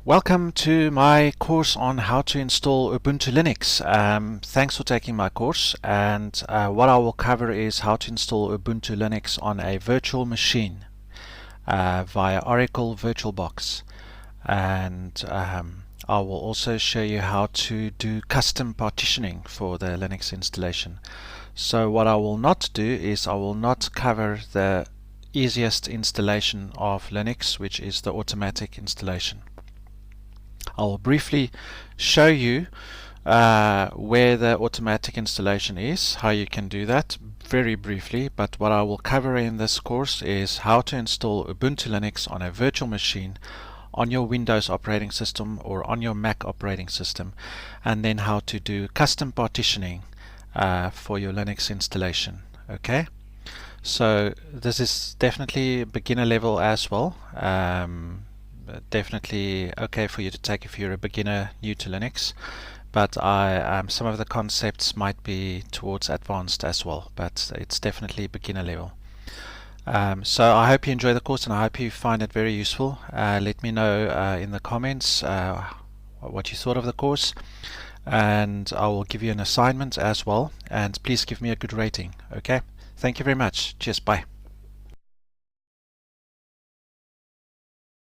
Welcome to my course on how to install Ubuntu Linux. Thanks for taking my course, and what I will cover is how to install Ubuntu Linux on a virtual machine via Oracle VirtualBox, and I will also show you how to do custom partitioning for the Linux installation. So what I will not do is I will not cover the easiest installation of Linux, which is the automatic installation. I'll briefly show you where the automatic installation is, how you can do that very briefly, but what I will cover in this course is how to install Ubuntu Linux on a virtual machine on your Windows operating system or on your Mac operating system, and then how to do custom partitioning for your Linux installation. Okay, so this is definitely beginner level as well. Definitely okay for you to take if you're a beginner new to Linux, but some of the concepts might be towards advanced as well, but it's definitely beginner level. So I hope you enjoy the course and I hope you find it very useful. Let me know in the comments what you thought of the course, and I will give you an assignment as well, and please give me a good rating. Okay, thank you very much. Cheers, bye.